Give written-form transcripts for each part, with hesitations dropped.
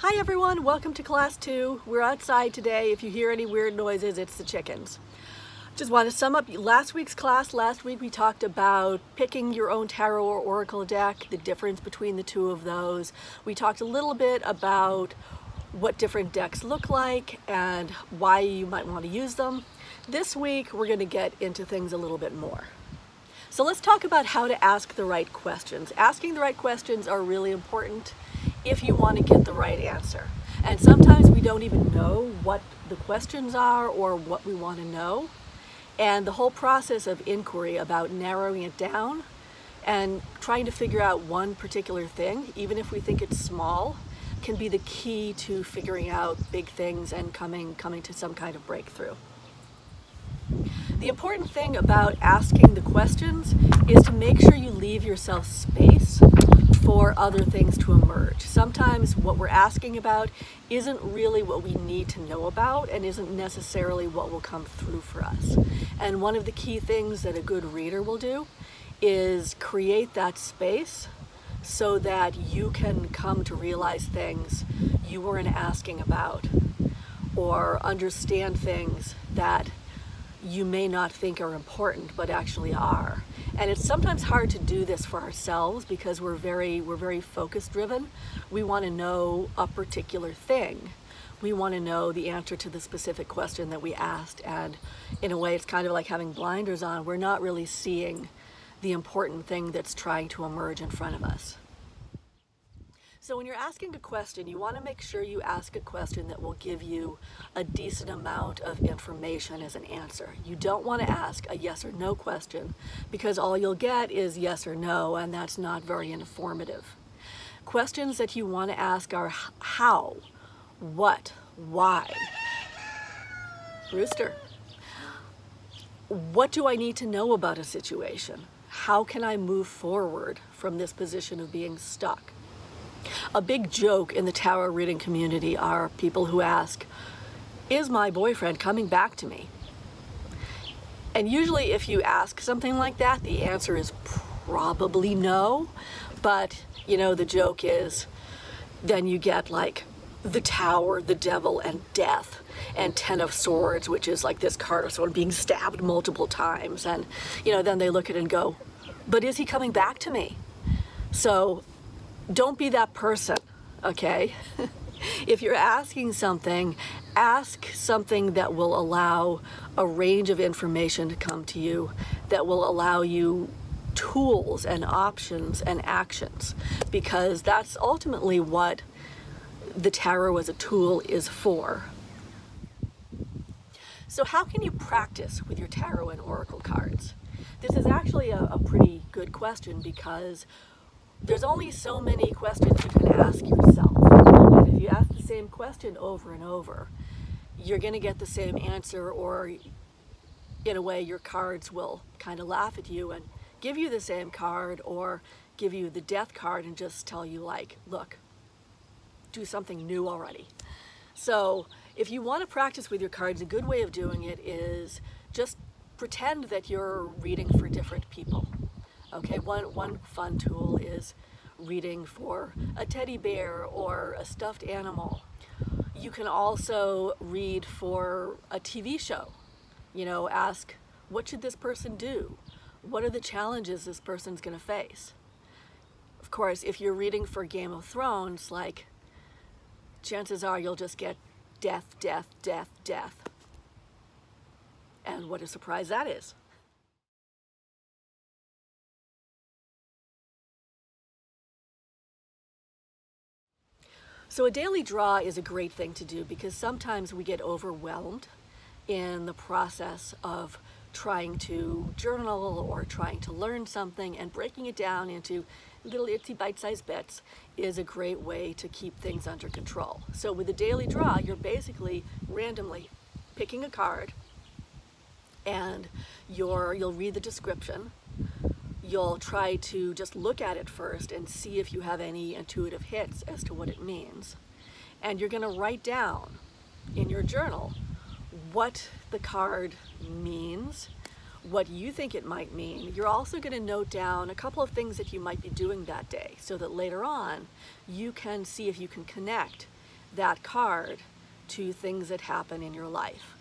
Hi everyone, welcome to class 2. We're outside today. If you hear any weird noises, it's the chickens. Just want to sum up last week's class. Last week we talked about picking your own tarot or oracle deck, the difference between the two of those. We talked a little bit about what different decks look like and why you might want to use them. This week we're going to get into things a little bit more. So let's talk about how to ask the right questions. Asking the right questions are really important if you want to get the right answer. And sometimes we don't even know what the questions are or what we want to know. And the whole process of inquiry about narrowing it down and trying to figure out one particular thing, even if we think it's small, can be the key to figuring out big things and coming to some kind of breakthrough. The important thing about asking the questions is to make sure you leave yourself space for other things to emerge. Sometimes what we're asking about isn't really what we need to know about and isn't necessarily what will come through for us. And one of the key things that a good reader will do is create that space so that you can come to realize things you weren't asking about or understand things that you may not think are important but actually are. And it's sometimes hard to do this for ourselves because we're very focus driven. We want to know a particular thing. We want to know the answer to the specific question that we asked, and in a way it's kind of like having blinders on. We're not really seeing the important thing that's trying to emerge in front of us. So when you're asking a question, you want to make sure you ask a question that will give you a decent amount of information as an answer. You don't want to ask a yes or no question because all you'll get is yes or no, and that's not very informative. Questions that you want to ask are how, what, why. Rooster. What do I need to know about a situation? How can I move forward from this position of being stuck? A big joke in the tarot reading community are people who ask, is my boyfriend coming back to me? And usually if you ask something like that, the answer is probably no. But, you know, the joke is then you get like the Tower, the Devil, and Death, and Ten of Swords, which is like this card of someone being stabbed multiple times. And, you know, then they look at it and go, but is he coming back to me? So don't be that person, okay? If you're asking something, ask something that will allow a range of information to come to you, that will allow you tools and options and actions, because that's ultimately what the tarot as a tool is for. So how can you practice with your tarot and oracle cards? This is actually a pretty good question because there's only so many questions you can ask yourself. And if you ask the same question over and over, you're going to get the same answer, or in a way your cards will kind of laugh at you and give you the same card, or give you the death card and just tell you like, look, do something new already. So if you want to practice with your cards, a good way of doing it is just pretend that you're reading for different people. Okay, one fun tool is reading for a teddy bear or a stuffed animal. You can also read for a TV show. You know, ask, what should this person do? What are the challenges this person's going to face? Of course, if you're reading for Game of Thrones, like, chances are you'll just get death, death, death, death. And what a surprise that is. So a daily draw is a great thing to do because sometimes we get overwhelmed in the process of trying to journal or trying to learn something, and breaking it down into little itsy bite-sized bits is a great way to keep things under control. So with a daily draw, you're basically randomly picking a card, and you'll read the description. You'll try to just look at it first and see if you have any intuitive hits as to what it means. And you're going to write down in your journal what the card means, what you think it might mean. You're also going to note down a couple of things that you might be doing that day so that later on you can see if you can connect that card to things that happen in your life.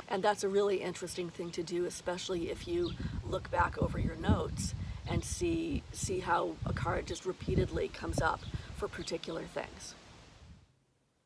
And that's a really interesting thing to do, especially if you look back over your notes and see how a card just repeatedly comes up for particular things.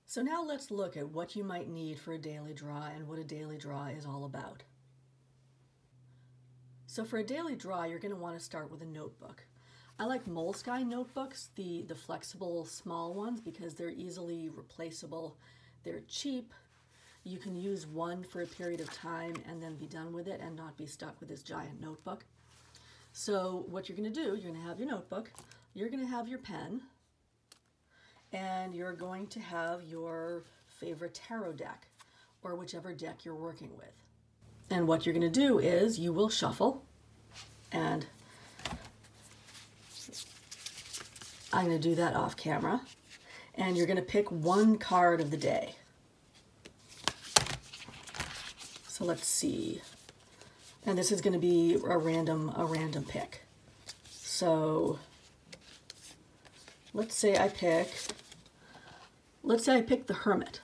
So now let's look at what you might need for a daily draw and what a daily draw is all about. So for a daily draw, you're going to want to start with a notebook. I like Moleskine notebooks, the flexible small ones, because they're easily replaceable. They're cheap. You can use one for a period of time and then be done with it and not be stuck with this giant notebook. So what you're going to do, you're going to have your notebook, you're going to have your pen, and you're going to have your favorite tarot deck or whichever deck you're working with. And what you're going to do is you will shuffle, and I'm going to do that off camera, and you're going to pick one card of the day. So let's see. And this is going to be a random pick. So let's say I pick the Hermit,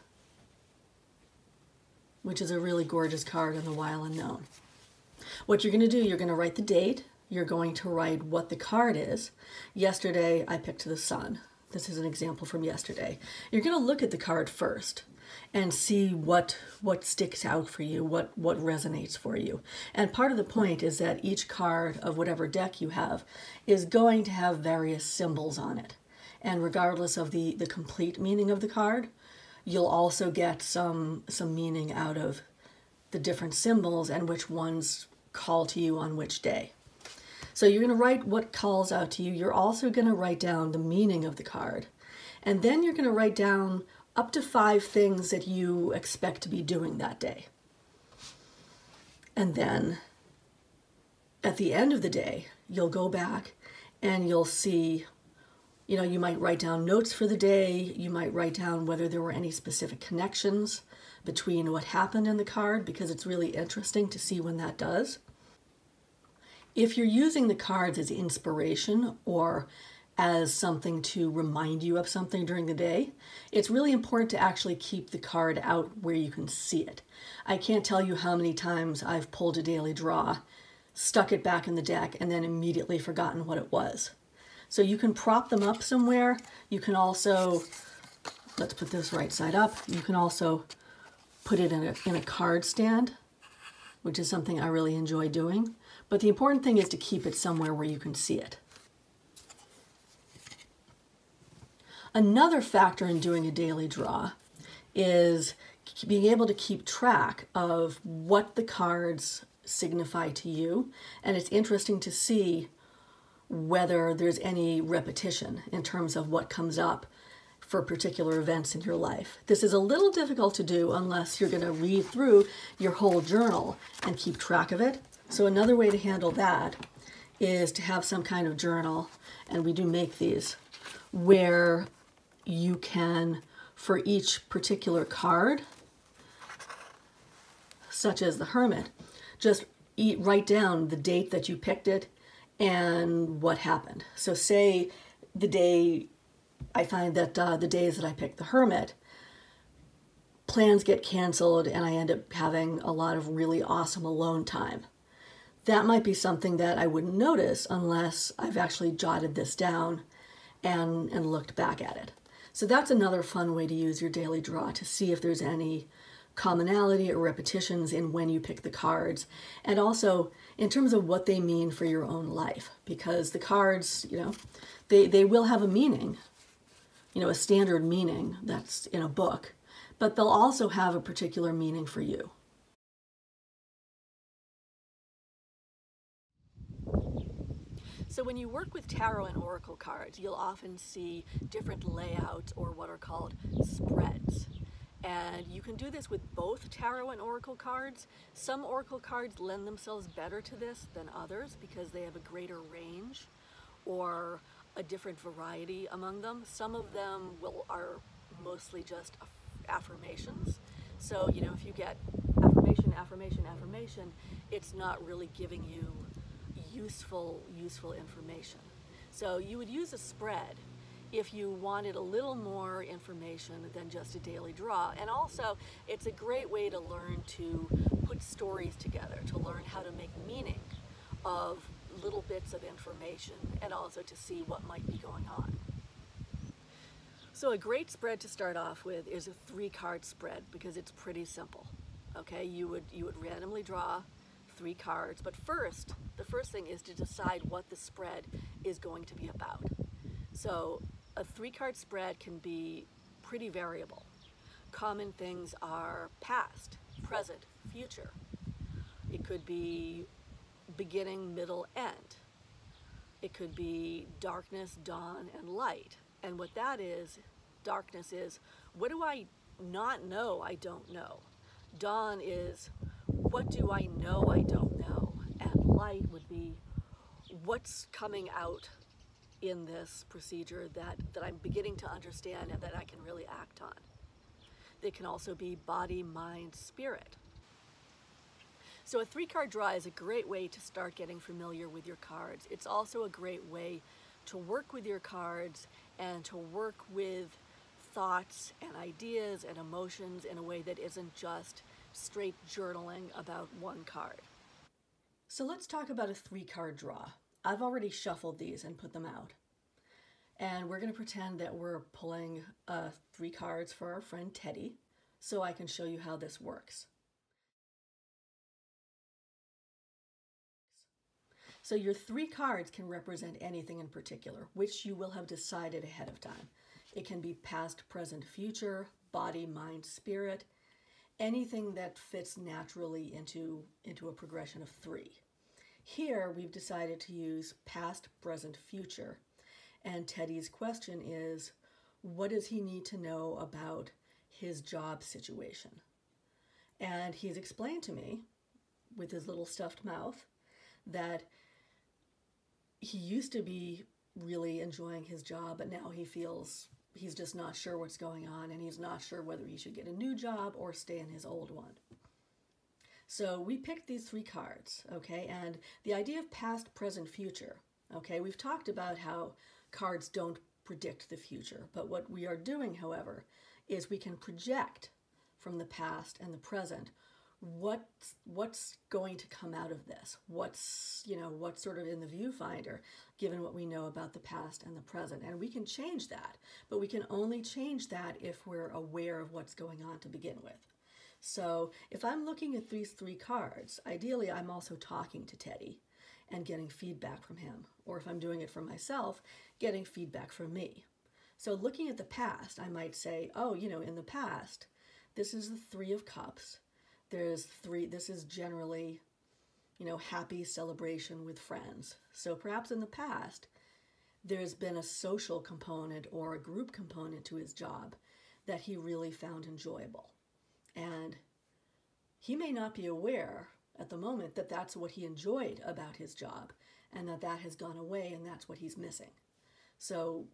which is a really gorgeous card in the While Unknown. What you're going to do, you're going to write the date. You're going to write what the card is. Yesterday, I picked the Sun. This is an example from yesterday. You're going to look at the card first and see what sticks out for you, what resonates for you. And part of the point is that each card of whatever deck you have is going to have various symbols on it. And regardless of the complete meaning of the card, you'll also get some meaning out of the different symbols and which ones call to you on which day. So you're going to write what calls out to you. You're also going to write down the meaning of the card. And then you're going to write down up to 5 things that you expect to be doing that day. And then at the end of the day, you'll go back and you'll see, you might write down notes for the day. You might write down whether there were any specific connections between what happened in the card, because it's really interesting to see when that does. If you're using the cards as inspiration or as something to remind you of something during the day, it's really important to actually keep the card out where you can see it. I can't tell you how many times I've pulled a daily draw, stuck it back in the deck, and then immediately forgotten what it was. So you can prop them up somewhere. You can also, let's put this right side up, you can also put it in a card stand, which is something I really enjoy doing. But the important thing is to keep it somewhere where you can see it. Another factor in doing a daily draw is being able to keep track of what the cards signify to you. And it's interesting to see whether there's any repetition in terms of what comes up for particular events in your life. This is a little difficult to do unless you're going to read through your whole journal and keep track of it. So another way to handle that is to have some kind of journal, and we do make these, where you can, for each particular card, such as the Hermit, just write down the date that you picked it and what happened. So say the day, I find that the days that I picked the Hermit, plans get canceled and I end up having a lot of really awesome alone time. That might be something that I wouldn't notice unless I've actually jotted this down and looked back at it. So that's another fun way to use your daily draw, to see if there's any commonality or repetitions in when you pick the cards, and also in terms of what they mean for your own life, because the cards, they will have a meaning, a standard meaning that's in a book, but they'll also have a particular meaning for you. So when you work with tarot and oracle cards, you'll often see different layouts, or what are called spreads. And you can do this with both tarot and oracle cards. Some oracle cards lend themselves better to this than others because they have a greater range or a different variety among them. Some of them are mostly just affirmations. So, if you get affirmation, affirmation, affirmation, it's not really giving you useful information. So you would use a spread if you wanted a little more information than just a daily draw. And also, it's a great way to learn to put stories together, to learn how to make meaning of little bits of information, and also to see what might be going on. So a great spread to start off with is a 3-card spread, because it's pretty simple. Okay, you would randomly draw 3 cards, but the first thing is to decide what the spread is going to be about. So a 3-card spread can be pretty variable. Common things are past, present, future. It could be beginning, middle, end. It could be darkness, dawn, and light. And what that is, darkness is, what do I not know I don't know? Dawn is, what do I know I don't know? And light would be, what's coming out in this procedure that I'm beginning to understand and that I can really act on. They can also be body, mind, spirit. So a 3-card draw is a great way to start getting familiar with your cards. It's also a great way to work with your cards and to work with thoughts and ideas and emotions in a way that isn't just straight journaling about one card. So let's talk about a 3-card draw. I've already shuffled these and put them out. And we're going to pretend that we're pulling 3 cards for our friend Teddy, so I can show you how this works. So your 3 cards can represent anything in particular, which you will have decided ahead of time. It can be past, present, future, body, mind, spirit, anything that fits naturally into a progression of 3. Here we've decided to use past, present, future. And Teddy's question is, what does he need to know about his job situation? And he's explained to me, with his little stuffed mouth, that he used to be really enjoying his job, but now he feels he's just not sure what's going on, and he's not sure whether he should get a new job or stay in his old one. So we picked these 3 cards, okay? And the idea of past, present, future, okay? We've talked about how cards don't predict the future, but what we are doing, however, is we can project from the past and the present what's going to come out of this, what's sort of in the viewfinder, given what we know about the past and the present. And we can change that, but we can only change that if we're aware of what's going on to begin with. So if I'm looking at these 3 cards, ideally I'm also talking to Teddy and getting feedback from him. Or if I'm doing it for myself, getting feedback from me. So looking at the past, I might say, oh, in the past, this is the 3 of Cups. There's 3, this is generally, happy celebration with friends. So perhaps in the past, there's been a social component or a group component to his job that he really found enjoyable. And he may not be aware at the moment that that's what he enjoyed about his job, and that has gone away, and that's what he's missing. So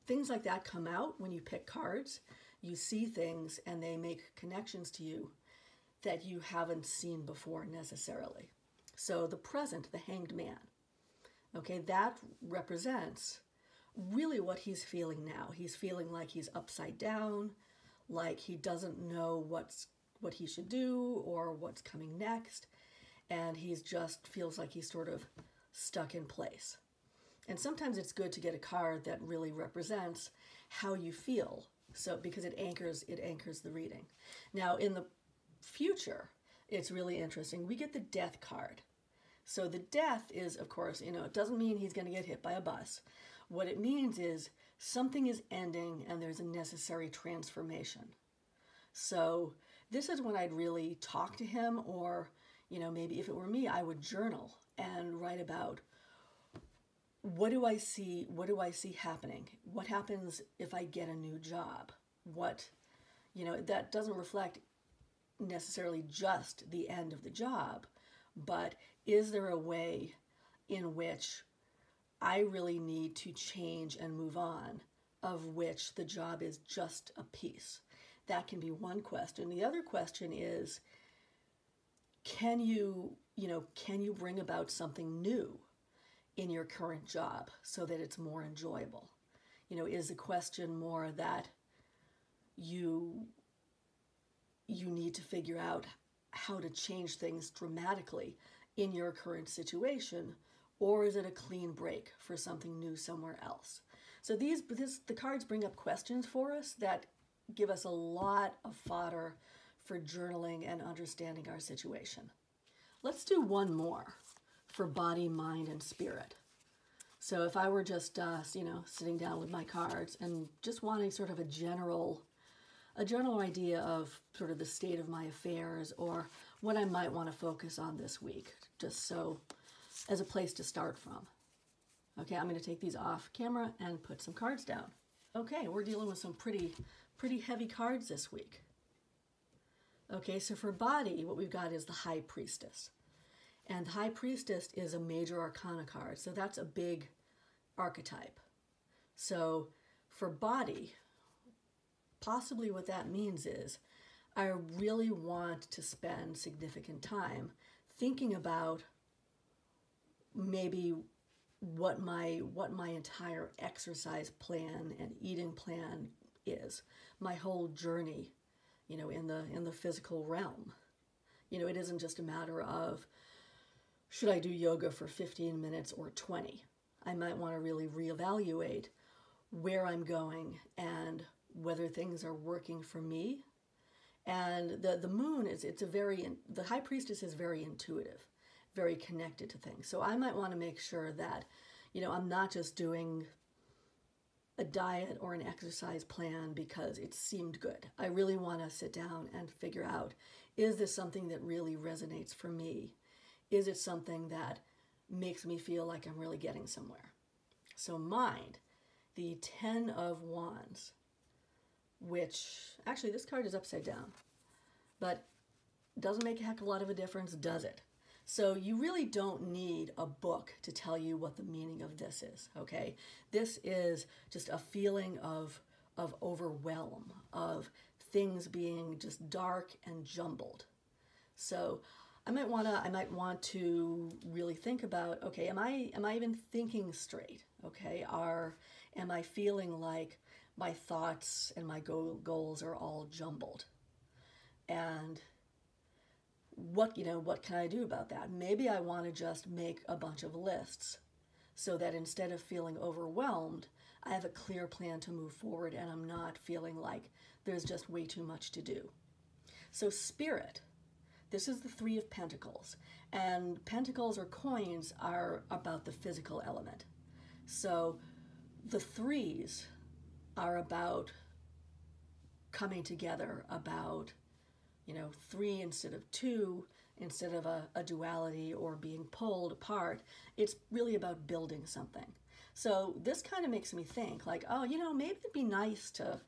things like that come out when you pick cards. You see things and they make connections to you that you haven't seen before necessarily. So the present, the Hanged Man, okay, that represents really what he's feeling now. He's feeling like he's upside down, like he doesn't know what he should do or what's coming next, and he's just feels like he's sort of stuck in place. And sometimes it's good to get a card that really represents how you feel, so because it anchors the reading. Now in the future, it's really interesting. We get the Death card. So the death is, of course, it doesn't mean he's going to get hit by a bus. What it means is something is ending and there's a necessary transformation. So this is when I'd really talk to him, or, maybe if it were me, I would journal and write about, what do I see happening? What happens if I get a new job? That doesn't reflect necessarily just the end of the job, but is there a way in which I really need to change and move on, of which the job is just a piece? That can be one question. The other question is, can you bring about something new in your current job so that it's more enjoyable? is a question more that you need to figure out how to change things dramatically in your current situation, or is it a clean break for something new somewhere else? So the cards bring up questions for us that give us a lot of fodder for journaling and understanding our situation. Let's do one more for body, mind, and spirit. So if I were just, sitting down with my cards and just wanting sort of a general idea of sort of the state of my affairs or what I might want to focus on this week, just so as a place to start from. Okay, I'm going to take these off camera and put some cards down. Okay, we're dealing with some pretty heavy cards this week. Okay, so for body, what we've got is the High Priestess. And the High Priestess is a major arcana card, so that's a big archetype. So for body, possibly what that means is I really want to spend significant time thinking about maybe what my entire exercise plan and eating plan is, my whole journey, in the physical realm. It isn't just a matter of should I do yoga for 15 minutes or 20. I might want to really reevaluate where I'm going and whether things are working for me. And the moon the High Priestess is very intuitive, very connected to things. So I might want to make sure that, I'm not just doing a diet or an exercise plan because it seemed good. I really want to sit down and figure out, is this something that really resonates for me? Is it something that makes me feel like I'm really getting somewhere? So mind, the 10 of Wands, which actually this card is upside down, but doesn't make a heck of a lot of a difference, does it? So you really don't need a book to tell you what the meaning of this is, okay? This is just a feeling of overwhelm, of things being just dark and jumbled. So I might want to really think about, okay, am I even thinking straight? Okay, am I feeling like my thoughts and my goals are all jumbled? And what can I do about that? Maybe I want to just make a bunch of lists so that instead of feeling overwhelmed, I have a clear plan to move forward and I'm not feeling like there's just way too much to do. So spirit, this is the 3 of Pentacles, and pentacles or coins are about the physical element. So the 3s are about coming together, about 3 instead of 2, instead of a duality or being pulled apart. It's really about building something. So this kind of makes me think like, oh, maybe it'd be nice to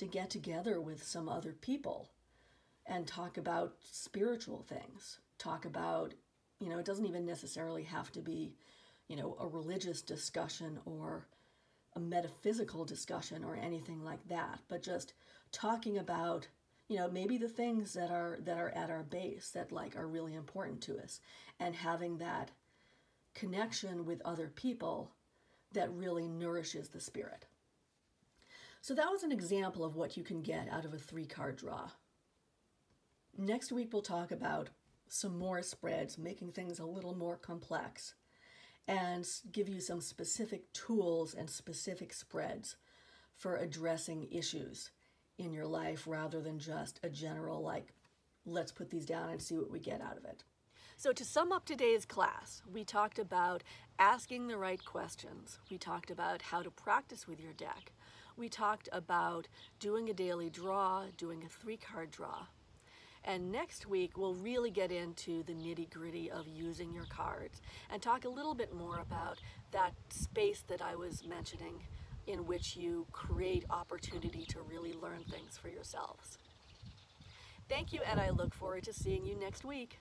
get together with some other people and talk about spiritual things. Talk about, it doesn't even necessarily have to be, a religious discussion or a metaphysical discussion or anything like that, but just talking about maybe the things that are at our base that are really important to us, and having that connection with other people that really nourishes the spirit. So that was an example of what you can get out of a 3-card draw. Next week we'll talk about some more spreads, making things a little more complex, and give you some specific tools and specific spreads for addressing issues in your life rather than just a general let's put these down and see what we get out of it. So to sum up today's class, we talked about asking the right questions. We talked about how to practice with your deck. We talked about doing a daily draw, doing a 3-card draw. And next week, we'll really get into the nitty-gritty of using your cards and talk a little bit more about that space that I was mentioning in which you create opportunity to really learn things for yourselves. Thank you, and I look forward to seeing you next week.